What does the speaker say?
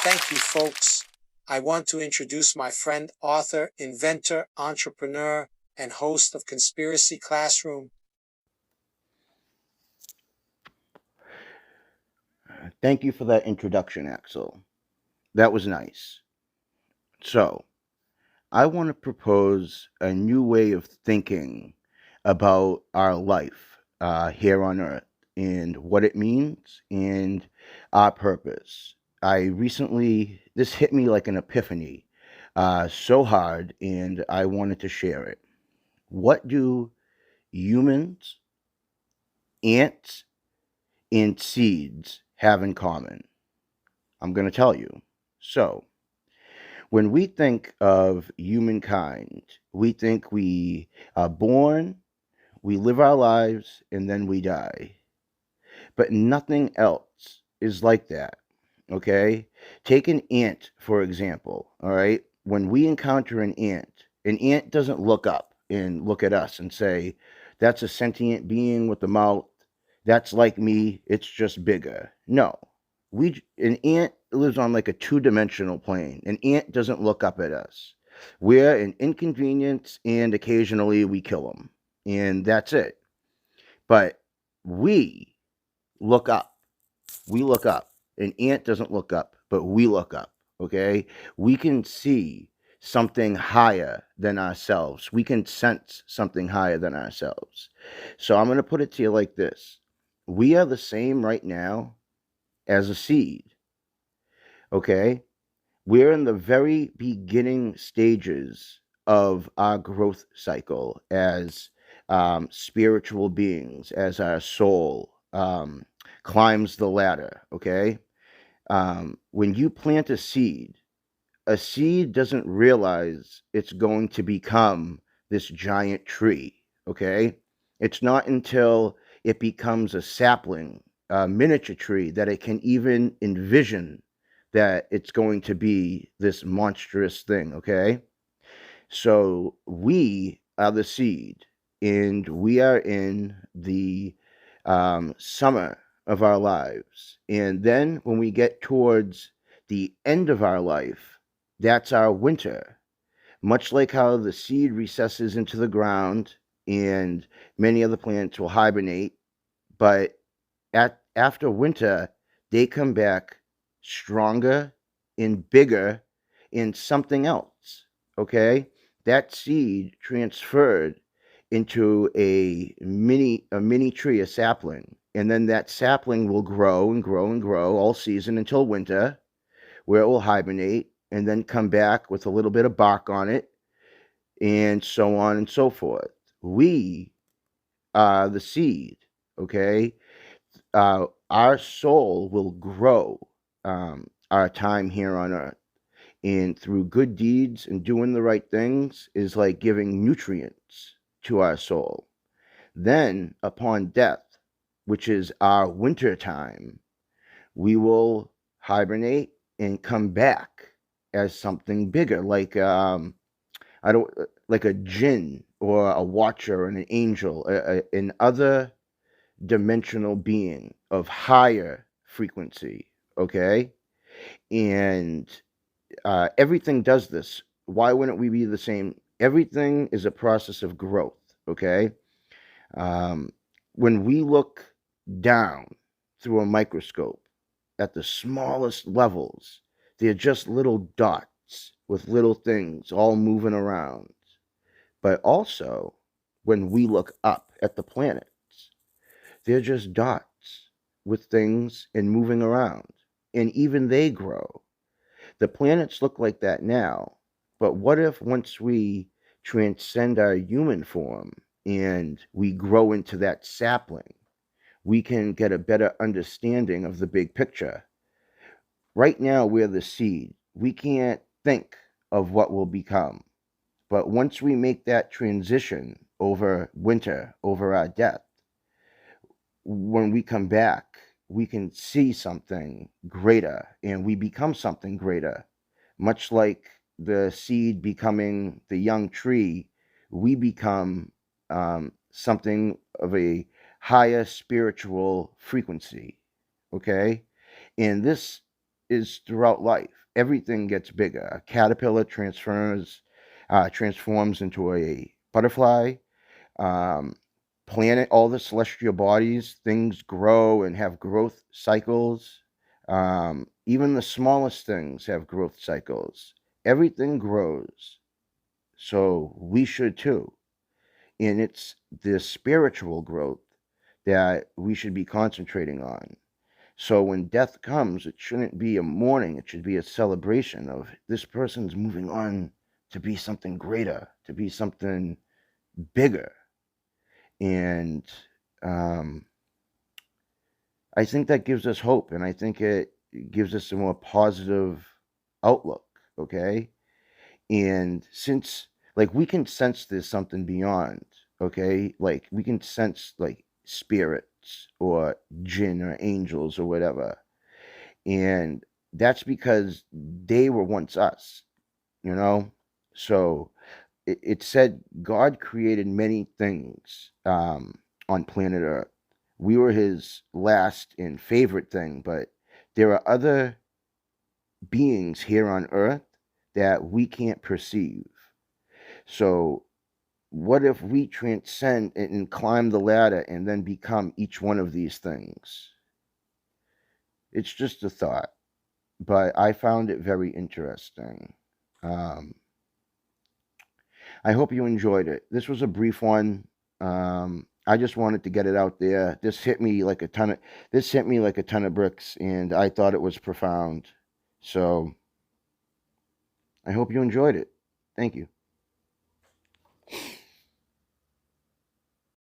Thank you, folks. I want to introduce my friend, author, inventor, entrepreneur, and host of Conspiracy Classroom. Thank you for that introduction, Axel. That was nice. So, I want to propose a new way of thinking about our life here on Earth and what it means and our purpose. This hit me like an epiphany so hard, and I wanted to share it. What do humans, ants, and seeds have in common? I'm going to tell you. So, when we think of humankind, we think we are born, we live our lives, and then we die. But nothing else is like that. Okay? Take an ant, for example. All right? When we encounter an ant doesn't look up and look at us and say, that's a sentient being with a mouth. That's like me. It's just bigger. No. An ant lives on like a two-dimensional plane. An ant doesn't look up at us. We're an inconvenience, and occasionally we kill them. And that's it. But we look up. We look up. An ant doesn't look up, but we look up. Okay? We can see something higher than ourselves. We can sense something higher than ourselves. So I'm going to put it to you like this. We are the same right now as a seed. Okay? We're in the very beginning stages of our growth cycle as spiritual beings, as our soul climbs the ladder. Okay, when you plant a seed doesn't realize it's going to become this giant tree. Okay, it's not until it becomes a sapling, a miniature tree, that it can even envision that it's going to be this monstrous thing. Okay, so we are the seed, and we are in the summer of our lives. And then when we get towards the end of our life, that's our winter. Much like how the seed recesses into the ground and many other plants will hibernate, but after winter, they come back stronger and bigger in something else. Okay, that seed transferred into a mini tree, a sapling, and then that sapling will grow and grow and grow all season until winter, where it will hibernate and then come back with a little bit of bark on it, and so on and so forth. We are the seed. Okay, our soul will grow our time here on earth. And through good deeds and doing the right things is like giving nutrients to our soul. Then, upon death, which is our winter time, we will hibernate and come back as something bigger, like I don't like a jinn or a watcher and an angel, an other dimensional being of higher frequency. Okay, and everything does this. Why wouldn't we be the same? Everything is a process of growth. Okay, um, when we look down through a microscope at the smallest levels, they're just little dots with little things all moving around. But also, when we look up at the planets, they're just dots with things and moving around. And even they grow. The planets look like that now. But what if once we transcend our human form and we grow into that sapling, we can get a better understanding of the big picture? Right now, we're the seed. We can't think of what will become. But once we make that transition over winter, over our death, when we come back, we can see something greater and we become something greater. Much like the seed becoming the young tree, we become something of a higher spiritual frequency. Okay? And this is throughout life. Everything gets bigger. A caterpillar transforms into a butterfly. Um, Planet, all the celestial bodies, things grow and have growth cycles. Even the smallest things have growth cycles. Everything grows. So we should too. And it's the spiritual growth that we should be concentrating on. So when death comes, it shouldn't be a mourning, it should be a celebration of this person's moving on to be something greater, to be something bigger. And um, I think that gives us hope, and I think it gives us a more positive outlook, okay? And since, like, we can sense there's something beyond, okay? Like, we can sense, like, spirits or jinn or angels or whatever. And that's because they were once us, you know? So it said God created many things on planet Earth. We were his last and favorite thing, but there are other beings here on Earth that we can't perceive. So, what if we transcend and climb the ladder and then become each one of these things? It's just a thought, but I found it very interesting. Um, I hope you enjoyed it. This was a brief one. I just wanted to get it out there. This hit me like a ton of bricks, and I thought it was profound. So I hope you enjoyed it. Thank you.